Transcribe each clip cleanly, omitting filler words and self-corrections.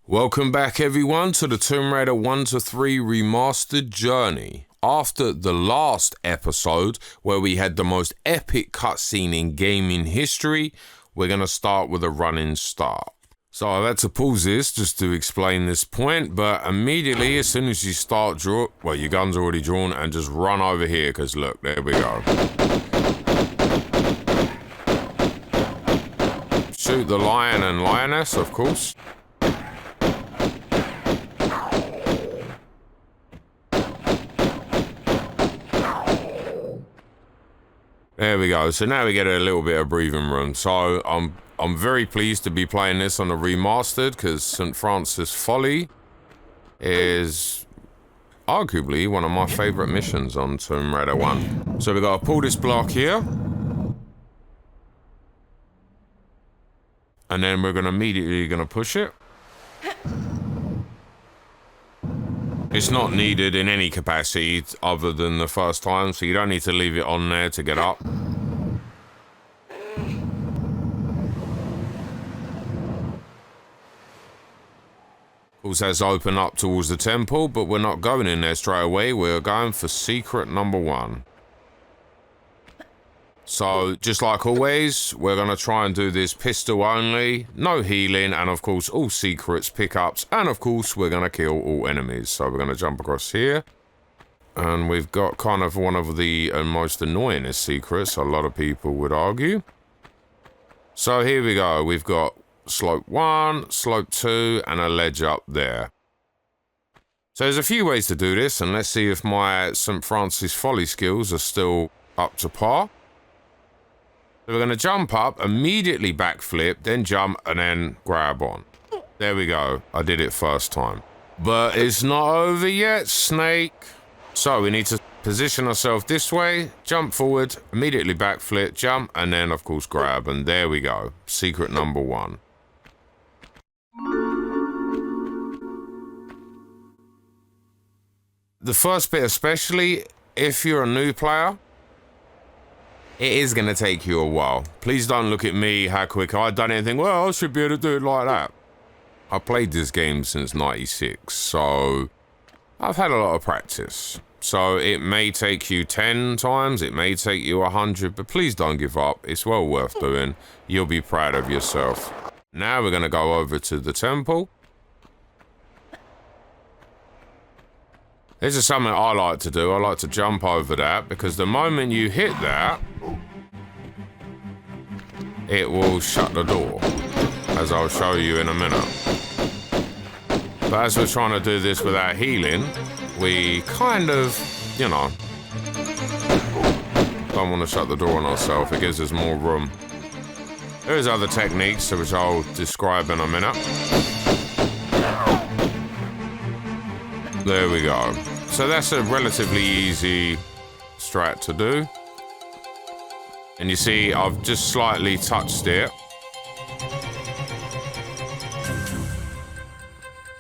Welcome back everyone to the Tomb Raider 1 to 3 Remastered journey. After the last episode where we had the most epic cutscene in gaming history, we're going to start with a running start. So I've had to pause this just to explain this point, but immediately as soon as you start your gun's already drawn, and just run over here because look, there we go. Shoot the lion and lioness, of course. There we go. So now we get a little bit of breathing room. So I'm very pleased to be playing this on the Remastered because St Francis Folly is arguably one of my favourite missions on Tomb Raider 1. So we've got to pull this block here. And then we're immediately going to push it. It's not needed in any capacity other than the first time, so you don't need to leave it on there to get up. Also has open up towards the temple, but we're not going in there straight away. We're going for secret number 1. So, just like always, we're going to try and do this pistol only, no healing, and of course all secrets, pickups, and of course we're going to kill all enemies. So we're going to jump across here, and we've got kind of one of the most annoyingest secrets, a lot of people would argue. So here we go, we've got slope 1, slope 2, and a ledge up there. So there's a few ways to do this, and let's see if my St Francis Folly skills are still up to par. So we're going to jump up, immediately backflip, then jump, and then grab on. There we go. I did it first time. But it's not over yet, Snake. So we need to position ourselves this way, jump forward, immediately backflip, jump, and then, of course, grab. And there we go. Secret number 1. The first bit especially, if you're a new player, it is going to take you a while. Please don't look at me, how quick I've done anything. Well, I should be able to do it like that. I played this game since '96, so I've had a lot of practice. So it may take you 10 times, it may take you 100, but please don't give up. It's well worth doing. You'll be proud of yourself. Now we're going to go over to the temple. This is something I like to do. I like to jump over that because the moment you hit that, it will shut the door, as I'll show you in a minute. But as we're trying to do this without healing, we kind of, you know, don't want to shut the door on ourselves. It gives us more room. There's other techniques, which I'll describe in a minute. There we go. So that's a relatively easy strat to do. And you see, I've just slightly touched it.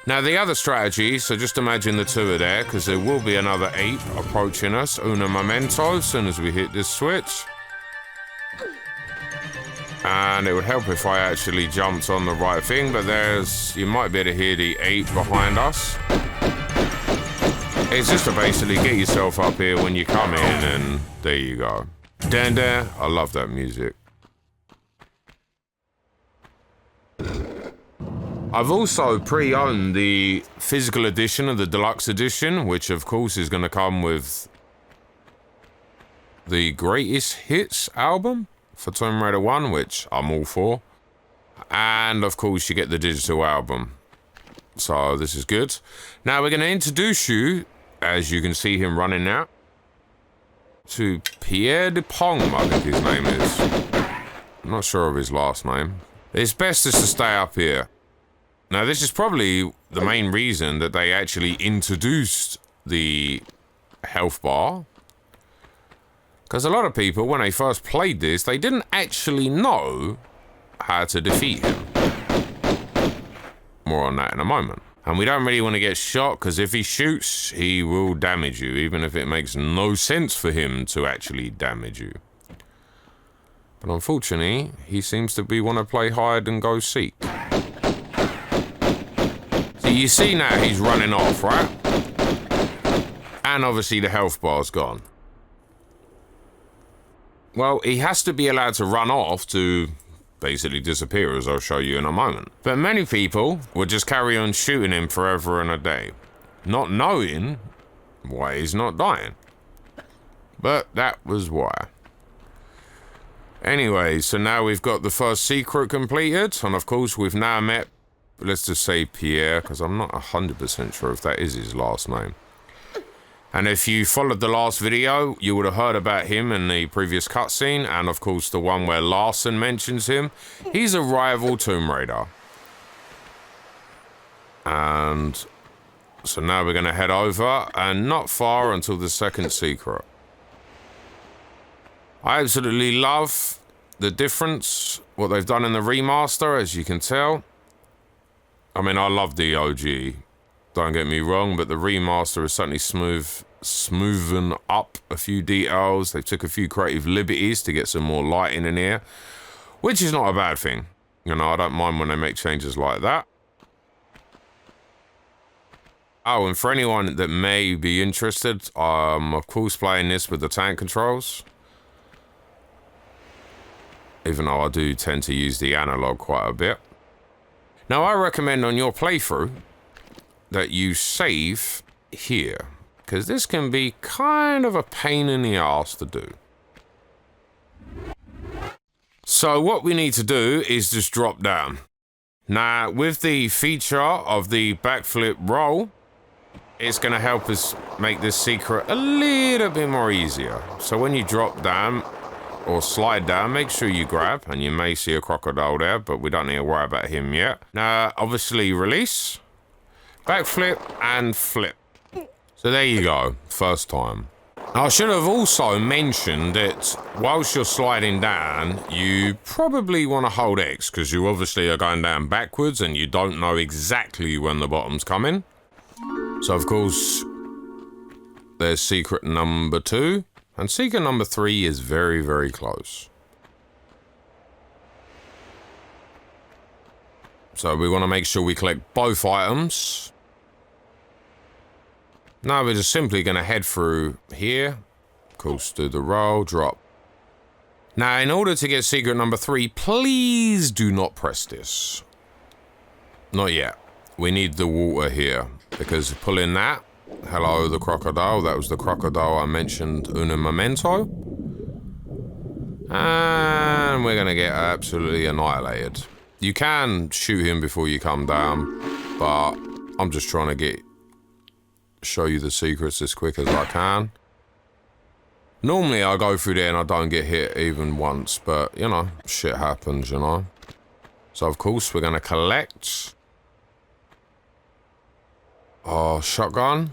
Now the other strategy, so just imagine the two are there, because there will be another ape approaching us, una momento, as soon as we hit this switch. And it would help if I actually jumped on the right thing, but you might be able to hear the ape behind us. It's just to basically get yourself up here when you come in, and there you go. Down there, I love that music. I've also pre-owned the physical edition of the deluxe edition, which of course is going to come with the greatest hits album for Tomb Raider 1, which I'm all for. And of course you get the digital album. So this is good. Now we're going to introduce you, as you can see him running now, to Pierre de Pong, I think his name is. I'm not sure of his last name. It's best just to stay up here. Now this is probably the main reason that they actually introduced the health bar. Because a lot of people, when they first played this, they didn't actually know how to defeat him. More on that in a moment. And we don't really want to get shot, because if he shoots, he will damage you, even if it makes no sense for him to actually damage you. But unfortunately, he seems to want to play hide and go seek. So you see now he's running off, right? And obviously the health bar's gone. Well, he has to be allowed to run off to basically disappear, as I'll show you in a moment. But many people would just carry on shooting him forever and a day, not knowing why he's not dying. But that was why. Anyway, so now we've got the first secret completed, and of course we've now met, let's just say Pierre, because I'm not 100% sure if that is his last name. And if you followed the last video, you would have heard about him in the previous cutscene, and of course the one where Larson mentions him. He's a rival Tomb Raider. And so now we're going to head over, and not far until the second secret. I absolutely love the difference, what they've done in the remaster, as you can tell. I mean, I love the OG, don't get me wrong, but the remaster is certainly smoothen up a few details. They took a few creative liberties to get some more lighting in here, which is not a bad thing. You know, I don't mind when they make changes like that. Oh, and for anyone that may be interested, I'm of course playing this with the tank controls. Even though I do tend to use the analog quite a bit. Now, I recommend on your playthrough that you save here, because this can be kind of a pain in the ass to do. So what we need to do is just drop down. Now, with the feature of the backflip roll, it's going to help us make this secret a little bit more easier. So when you drop down, or slide down, make sure you grab, and you may see a crocodile there, but we don't need to worry about him yet. Now, obviously release, backflip, and flip. So there you go, first time. Now, I should have also mentioned that whilst you're sliding down, you probably want to hold X, because you obviously are going down backwards, and you don't know exactly when the bottom's coming. So, of course, there's secret number 2. And secret number 3 is very, very close. So we want to make sure we collect both items. Now we're just simply going to head through here. Of course, do the roll, drop. Now, in order to get secret number 3, please do not press this. Not yet. We need the water here, because pulling that, hello, the crocodile. That was the crocodile I mentioned in a memento. And we're going to get absolutely annihilated. You can shoot him before you come down, but I'm just trying to show you the secrets as quick as I can. Normally I go through there and I don't get hit even once, but, you know, shit happens, you know. So, of course, we're going to collect. Oh, shotgun.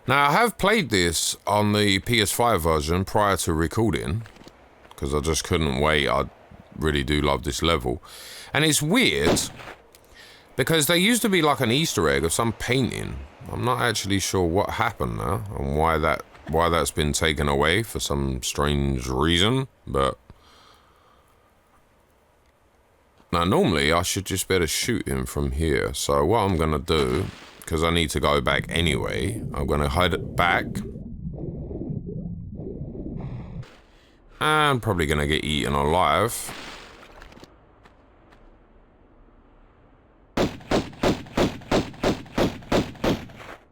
Now, I have played this on the PS5 version prior to recording, because I just couldn't wait. I really do love this level. And it's weird, because there used to be like an Easter egg of some painting. I'm not actually sure what happened now, and why that's been taken away for some strange reason, but... Now, normally, I should just be able to shoot him from here. So what I'm going to do, because I need to go back anyway, I'm going to hide it back. And probably going to get eaten alive.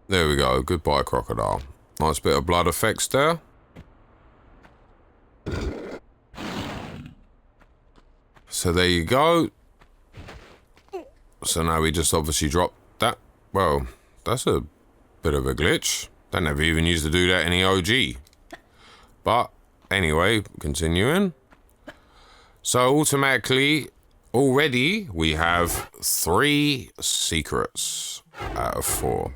There we go. Goodbye, crocodile. Nice bit of blood effects there. So there you go. So now we just obviously drop that. Well, that's a bit of a glitch. They never even used to do that in the OG. But anyway, continuing. So automatically, already we have 3 secrets out of 4.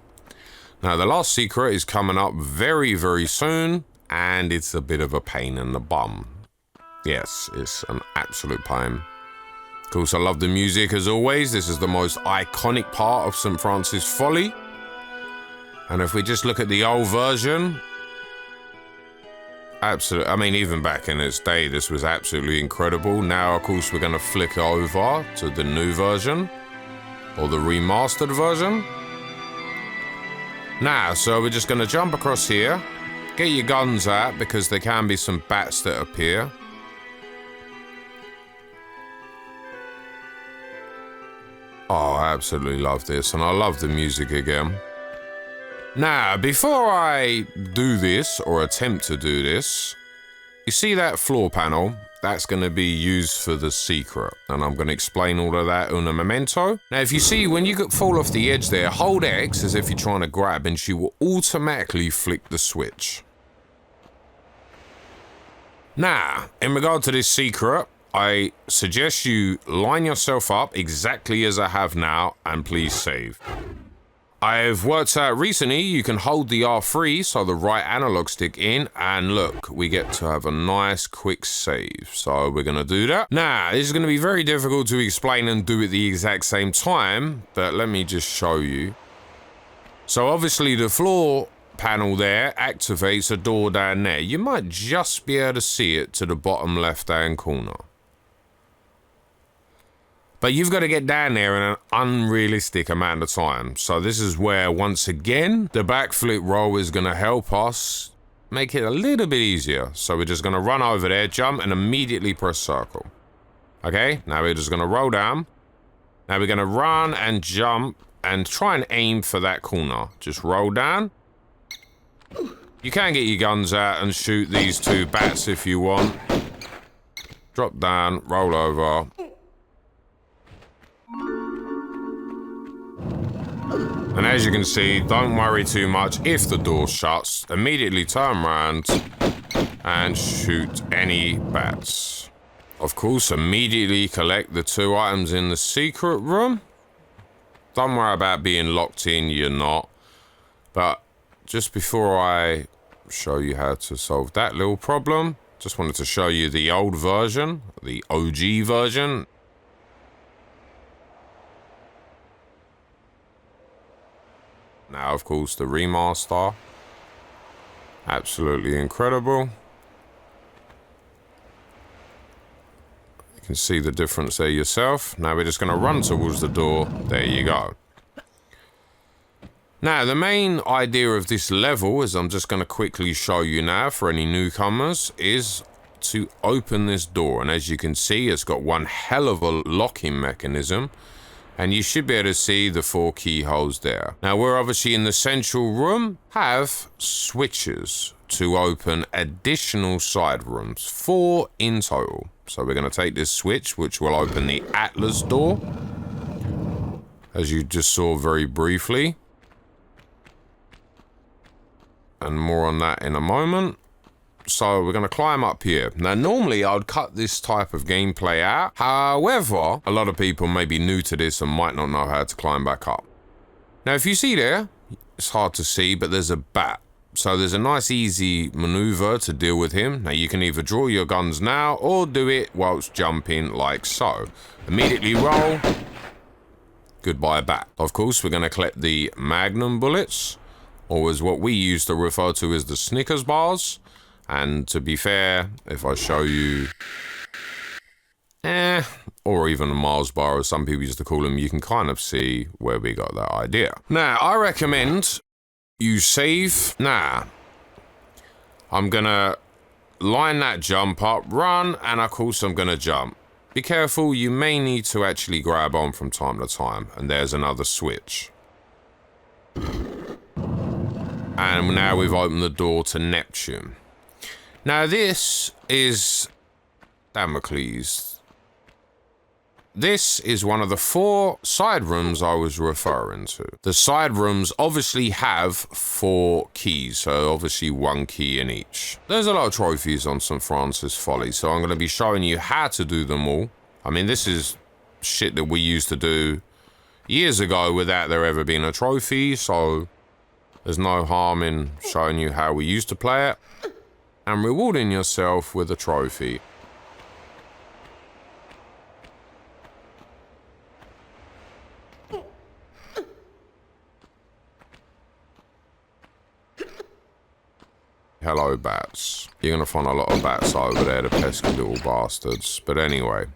Now the last secret is coming up very, very soon, and it's a bit of a pain in the bum. Yes, it's an absolute pain. Of course, I love the music as always. This is the most iconic part of St Francis Folly. And if we just look at the old version, absolutely, I mean, even back in its day, this was absolutely incredible. Now, of course, we're going to flick over to the new version. or the remastered version. Now, so we're just going to jump across here. Get your guns out because there can be some bats that appear. Oh, I absolutely love this, and I love the music again. Now, before I do this, or attempt to do this, you see that floor panel? That's going to be used for the secret, and I'm going to explain all of that in a memento. Now, if you see, when you fall off the edge there, hold X as if you're trying to grab, and she will automatically flick the switch. Now, in regard to this secret, I suggest you line yourself up exactly as I have now, and please save. I've worked out recently you can hold the R3, so the right analog stick in, and look, we get to have a nice quick save. So we're going to do that. Now, this is going to be very difficult to explain and do at the exact same time, but let me just show you. So obviously the floor panel there activates a door down there. You might just be able to see it to the bottom left-hand corner. But you've got to get down there in an unrealistic amount of time. So this is where, once again, the backflip roll is going to help us make it a little bit easier. So we're just going to run over there, jump, and immediately press circle. Okay, now we're just going to roll down. Now we're going to run and jump and try and aim for that corner. Just roll down. You can get your guns out and shoot these two bats if you want. Drop down, roll over. And as you can see, don't worry too much if the door shuts. Immediately turn around and shoot any bats. Of course, immediately collect the 2 items in the secret room. Don't worry about being locked in, you're not. But just before I show you how to solve that little problem, just wanted to show you the old version, the OG version. Now, of course, the remaster. Absolutely incredible. You can see the difference there yourself. Now we're just going to run towards the door. There you go. Now, the main idea of this level, as I'm just going to quickly show you now for any newcomers, is to open this door. And as you can see, it's got one hell of a locking mechanism. And you should be able to see the 4 keyholes there. Now, we're obviously in the central room, have switches to open additional side rooms, 4 in total. So we're going to take this switch, which will open the Atlas door, as you just saw very briefly. And more on that in a moment. So we're going to climb up here. Now, normally I would cut this type of gameplay out. However, a lot of people may be new to this and might not know how to climb back up. Now, if you see there, it's hard to see, but there's a bat. So there's a nice easy maneuver to deal with him. Now, you can either draw your guns now or do it whilst jumping like so. Immediately roll. Goodbye, bat. Of course, we're going to collect the magnum bullets, or as what we used to refer to as the Snickers bars. And to be fair, if I show you, or even a Mars bar, as some people used to call them, you can kind of see where we got that idea. Now, I recommend you save. Now, I'm gonna line that jump up, run, and of course I'm gonna jump. Be careful, you may need to actually grab on from time to time, and there's another switch. And now we've opened the door to Neptune. Now this is Damocles. This is one of the 4 side rooms I was referring to. The side rooms obviously have 4 keys, so obviously 1 key in each. There's a lot of trophies on St Francis Folly, so I'm going to be showing you how to do them all. I mean, this is shit that we used to do years ago without there ever being a trophy, so there's no harm in showing you how we used to play it and rewarding yourself with a trophy. Hello, bats. You're gonna find a lot of bats over there, the pesky little bastards. But anyway.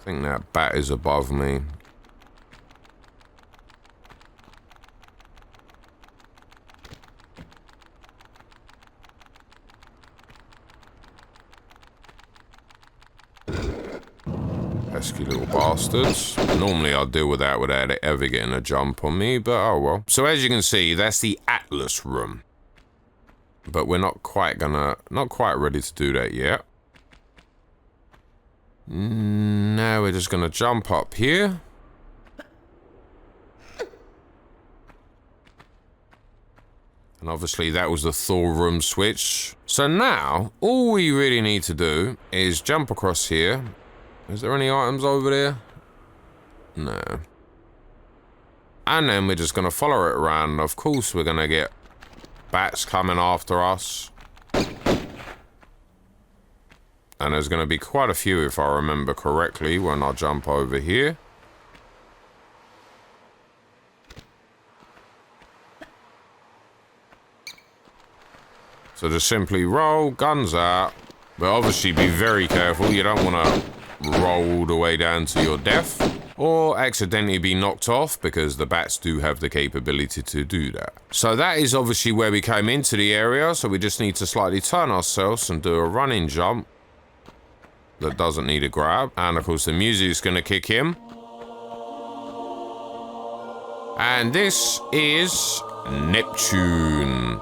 I think that bat is above me. Pesky little bastards. Normally I'd deal with that without it ever getting a jump on me, but oh well. So as you can see, that's the Atlas room. But we're not quite ready to do that yet. Now we're just gonna jump up here. And obviously that was the Thor room switch. So now, all we really need to do is jump across here. Is there any items over there? No. And then we're just gonna follow it around. And of course we're gonna get bats coming after us. And there's gonna be quite a few if I remember correctly when I jump over here. So just simply roll, guns out. But obviously be very careful. You don't wanna roll all the way down to your death or accidentally be knocked off, because the bats do have the capability to do that. So that is obviously where we came into the area, so we just need to slightly turn ourselves and do a running jump that doesn't need a grab. And of course the music is going to kick in. And this is Neptune.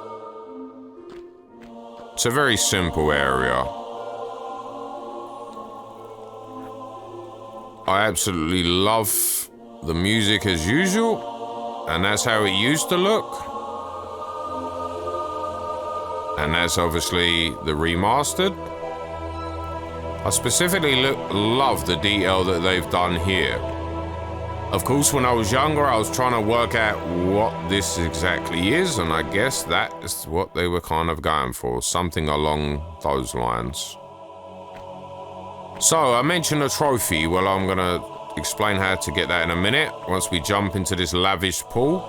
It's a very simple area. I absolutely love the music as usual, and that's how it used to look. And that's obviously the remastered. I specifically love the detail that they've done here. Of course, when I was younger, I was trying to work out what this exactly is, and I guess that is what they were kind of going for, something along those lines. So, I mentioned a trophy. Well, I'm going to explain how to get that in a minute, once we jump into this lavish pool.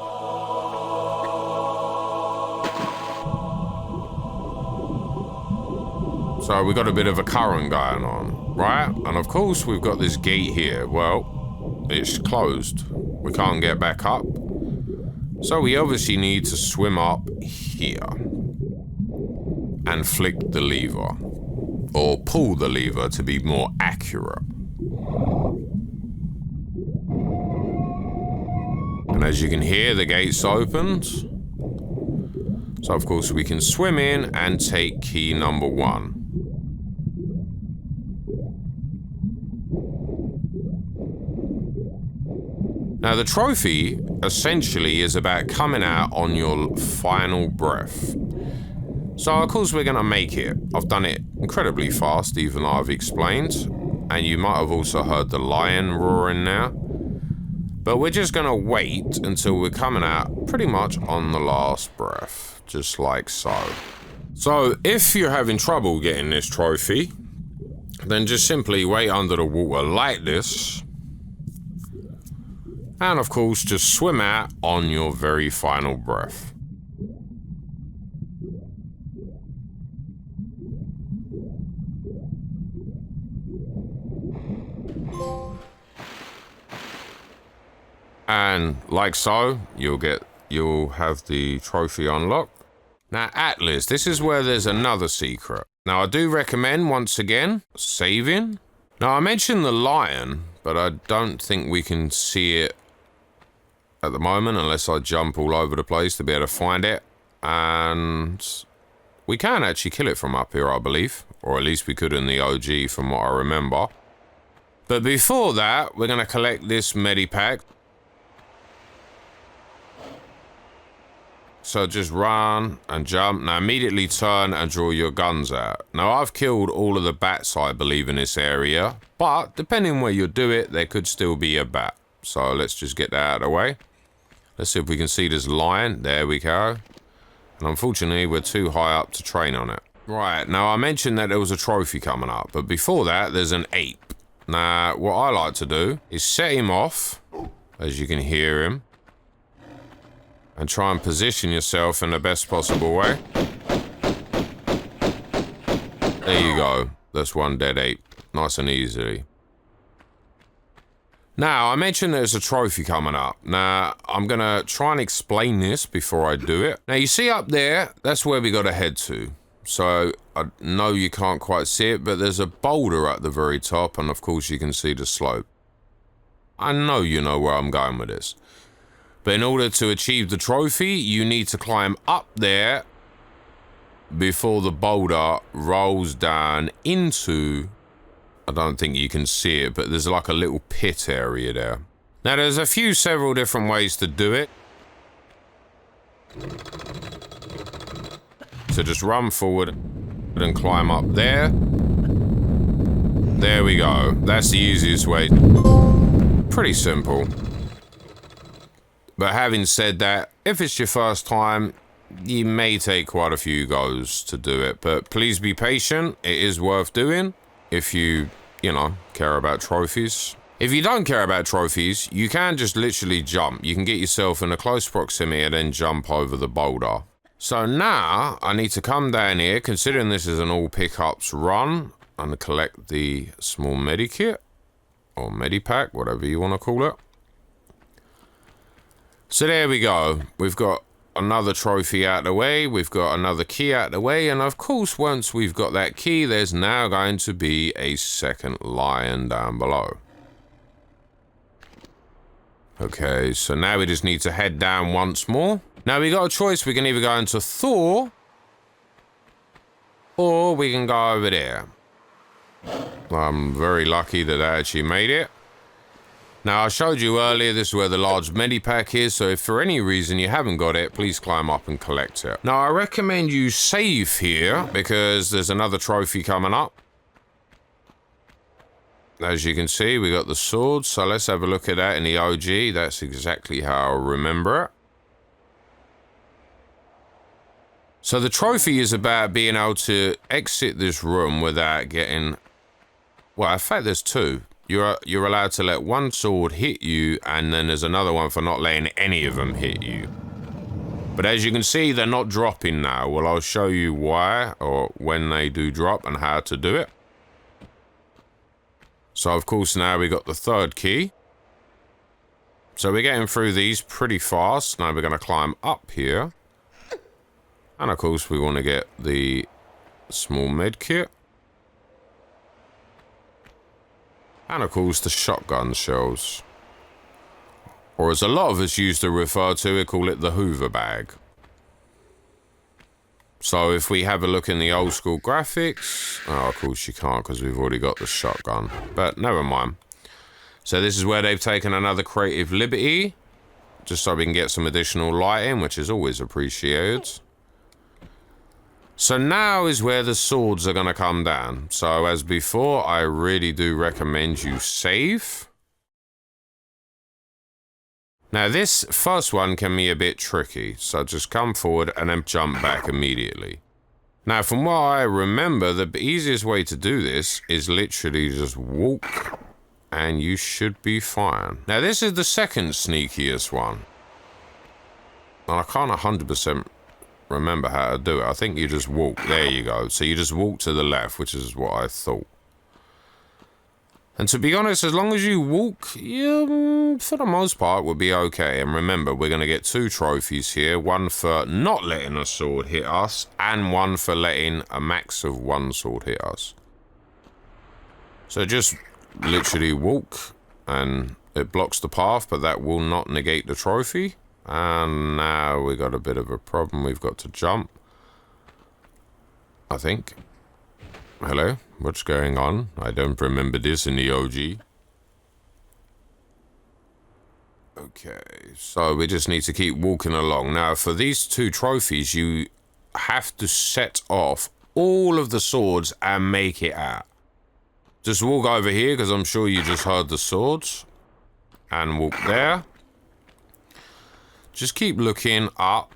So, we got a bit of a current going on, right? And of course, we've got this gate here. Well, it's closed. We can't get back up. So, we obviously need to swim up here and flick the lever. Or pull the lever, to be more accurate. And as you can hear, the gate's opened. So of course we can swim in and take key number 1. Now the trophy essentially is about coming out on your final breath. So of course we're going to make it. I've done it incredibly fast, even though I've explained. And you might have also heard the lion roaring now. But we're just going to wait until we're coming out pretty much on the last breath. Just like so. So if you're having trouble getting this trophy, then just simply wait under the water like this. And of course just swim out on your very final breath. And like so, you'll have the trophy unlocked. Now Atlas, this is where there's another secret. Now I do recommend, once again, saving. Now I mentioned the lion, but I don't think we can see it at the moment unless I jump all over the place to be able to find it. And we can actually kill it from up here, I believe. Or at least we could in the OG from what I remember. But before that, we're going to collect this medipack. So just run and jump. Now immediately turn and draw your guns out. Now I've killed all of the bats, I believe, in this area. But depending where you do it, there could still be a bat. So let's just get that out of the way. Let's see if we can see this lion. There we go. And unfortunately, we're too high up to train on it. Right, now I mentioned that there was a trophy coming up. But before that, there's an ape. Now, what I like to do is set him off, as you can hear him. And try and position yourself in the best possible way. There you go. That's one dead ape. Nice and easy. Now, I mentioned there's a trophy coming up. Now, I'm going to try and explain this before I do it. Now, you see up there, that's where we got to head to. So, I know you can't quite see it, but there's a boulder at the very top, and of course you can see the slope. I know you know where I'm going with this. But in order to achieve the trophy, you need to climb up there before the boulder rolls down into... I don't think you can see it, but there's like a little pit area there. Now, there's several different ways to do it. So just run forward and climb up there. There we go. That's the easiest way. Pretty simple. But having said that, if it's your first time, you may take quite a few goes to do it. But please be patient. It is worth doing. If you know, care about trophies. If you don't care about trophies, you can just literally jump. You can get yourself in a close proximity and then jump over the boulder. So now, I need to come down here, considering this is an all pickups run, and collect the small medikit, or medipack, whatever you want to call it. So there we go. We've got another trophy out of the way, we've got another key out of the way, and of course once we've got that key, there's now going to be a second lion down below. Okay, so now we just need to head down once more. Now we got a choice. We can either go into Thor, or we can go over there. I'm very lucky that I actually made it. Now, I showed you earlier, this is where the large medipack is, so if for any reason you haven't got it, please climb up and collect it. Now, I recommend you save here, because there's another trophy coming up. As you can see, we got the sword, so let's have a look at that in the OG. That's exactly how I remember it. So the trophy is about being able to exit this room without getting... Well, in fact, there's two. You're allowed to let one sword hit you, and then there's another one for not letting any of them hit you. But as you can see, they're not dropping now. Well, I'll show you why, or when they do drop, and how to do it. So, of course, now we got the third key. So we're getting through these pretty fast. Now we're going to climb up here. And, of course, we want to get the small med kit. And, of course, the shotgun shells. Or as a lot of us used to refer to it, call it the Hoover bag. So if we have a look in the old school graphics... Oh, of course you can't, because we've already got the shotgun. But never mind. So this is where they've taken another creative liberty. Just so we can get some additional lighting, which is always appreciated. So now is where the swords are going to come down. So as before, I really do recommend you save. Now this first one can be a bit tricky. So just come forward and then jump back immediately. Now from what I remember, the easiest way to do this is literally just walk and you should be fine. Now this is the second sneakiest one. And I can't 100% remember how to do it. I think you just walk. There you go. So you just walk to the left, which is what I thought. And to be honest, as long as you walk, you, for the most part, will be okay. And remember, we're going to get 2 trophies here. One for not letting a sword hit us, and one for letting a max of 1 sword hit us. So just literally walk, and it blocks the path, but that will not negate the trophy. And now we got a bit of a problem. We've got to jump, I think. Hello? What's going on? I don't remember this in the OG. Okay, so we just need to keep walking along. Now, for these 2 trophies, you have to set off all of the swords and make it out. Just walk over here, because I'm sure you just heard the swords. And walk there. Just keep looking up.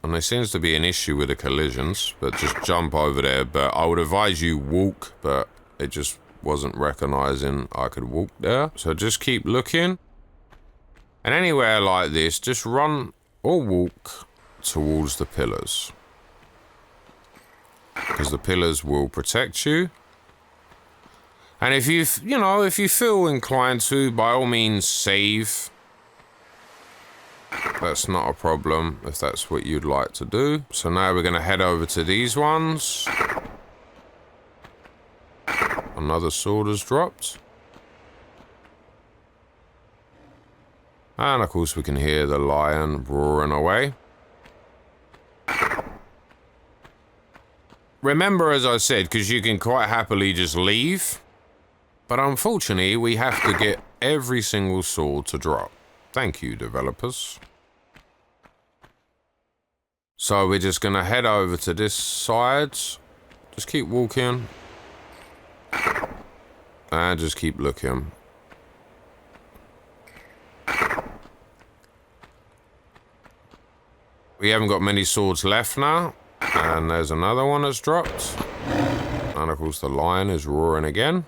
And there seems to be an issue with the collisions, but just jump over there. But I would advise you walk, but it just wasn't recognizing I could walk there. So just keep looking. And anywhere like this, just run or walk towards the pillars. Because the pillars will protect you. And if if you feel inclined to, by all means save. That's not a problem if that's what you'd like to do. So now we're going to head over to these ones. Another sword has dropped. And of course we can hear the lion roaring away. Remember, as I said, because you can quite happily just leave. But unfortunately, we have to get every single sword to drop. Thank you, developers. So we're just going to head over to this side. Just keep walking. And just keep looking. We haven't got many swords left now. And there's another one that's dropped. And of course the lion is roaring again.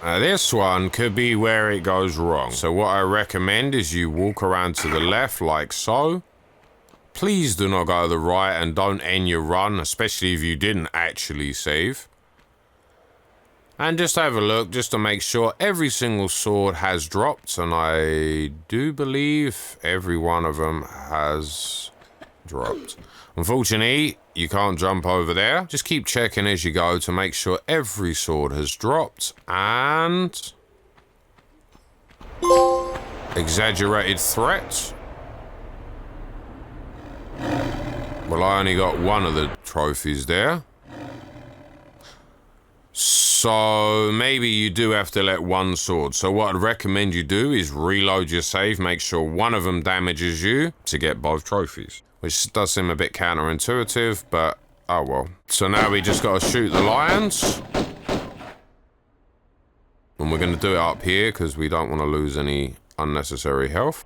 This one could be where it goes wrong. So what I recommend is you walk around to the left like so. Please do not go to the right and don't end your run, especially if you didn't actually save. And just have a look just to make sure every single sword has dropped. And I do believe every one of them has dropped. Unfortunately, you can't jump over there. Just keep checking as you go to make sure every sword has dropped. And exaggerated threat. Well, I only got one of the trophies there. So maybe you do have to let one sword. So what I'd recommend you do is reload your save. Make sure one of them damages you to get both trophies. Which does seem a bit counterintuitive, but oh well. So now we just got to shoot the lions. And we're going to do it up here because we don't want to lose any unnecessary health.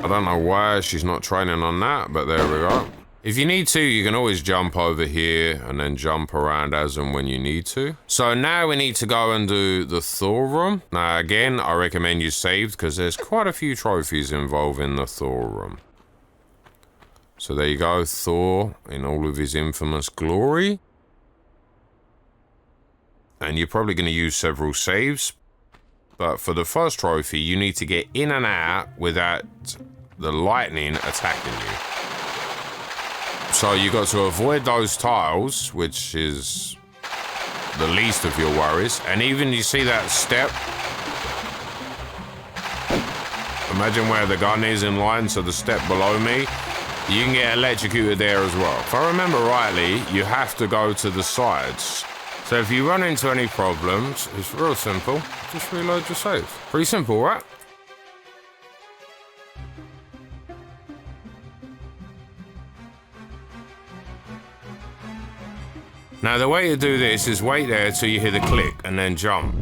I don't know why she's not training on that, but there we go. If you need to, you can always jump over here and then jump around as and when you need to. So now we need to go and do the Thor room. Now again, I recommend you save because there's quite a few trophies involved in the Thor room. So there you go, Thor in all of his infamous glory. And you're probably going to use several saves. But for the first trophy, you need to get in and out without the lightning attacking you. So you got to avoid those tiles, which is the least of your worries. And even you see that step. Imagine where the gun is in line, so the step below me. You can get electrocuted there as well. If I remember rightly, you have to go to the sides. So if you run into any problems, it's real simple. Just reload your save. Pretty simple, right? Now the way to do this is wait there till you hear the click and then jump.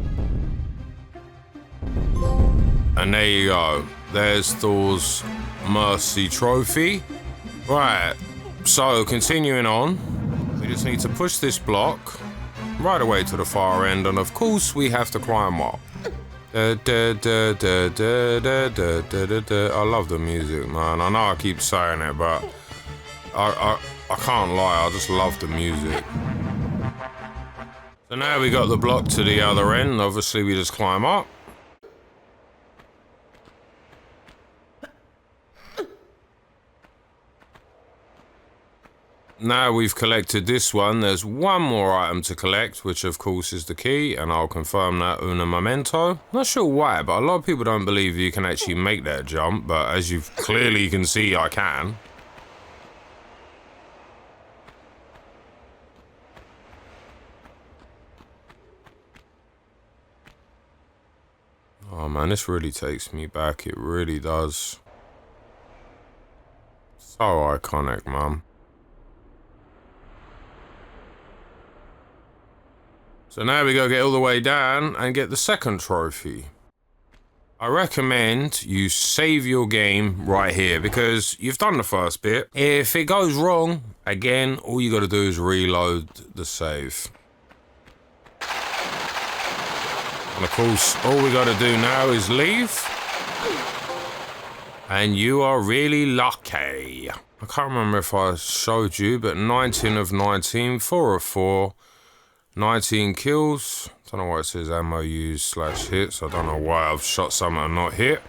And there you go. There's Thor's Mercy trophy. Right, so continuing on, we just need to push this block right away to the far end, and of course we have to climb up. I love the music, man. I know I keep saying it, but I can't lie, I just love the music. So now we got the block to the other end. Obviously we just climb up. Now we've collected this one, there's one more item to collect, which of course is the key, and I'll confirm that una momento. Not sure why, but a lot of people don't believe you can actually make that jump, but as you clearly can see, I can. Oh man, this really takes me back, it really does. So iconic, man. So now we go get all the way down and get the second trophy. I recommend you save your game right here because you've done the first bit. If it goes wrong, again, all you got to do is reload the save. And of course, all we got to do now is leave. And you are really lucky. I can't remember if I showed you, but 19 of 19, 4 of 4, 19 kills. Don't know why it says ammo used / hits. I don't know why I've shot something and not hit.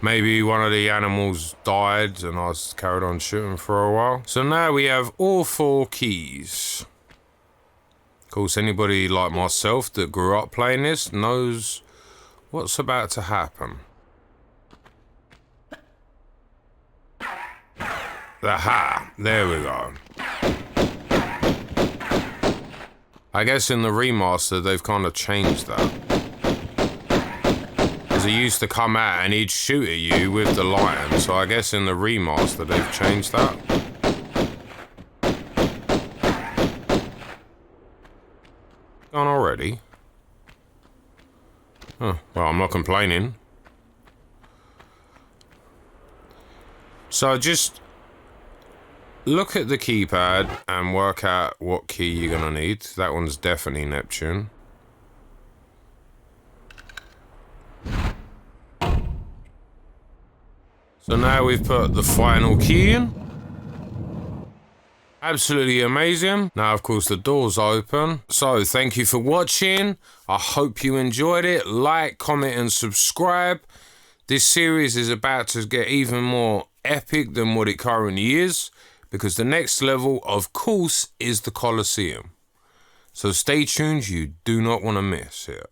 Maybe one of the animals died and I carried on shooting for a while. So now we have all 4 keys. Of course, anybody like myself that grew up playing this knows what's about to happen. Aha, there we go. I guess in the remaster they've kind of changed that. Because he used to come out and he'd shoot at you with the lion, so I guess in the remaster they've changed that. Gone already? Oh, well, I'm not complaining. So just look at the keypad and work out what key you're gonna need. That one's definitely Neptune. So now we've put the final key in. Absolutely amazing. Now, of course, the door's open. So thank you for watching. I hope you enjoyed it. Like, comment, and subscribe. This series is about to get even more epic than what it currently is, because the next level, of course, is the Colosseum. So stay tuned. You do not want to miss it.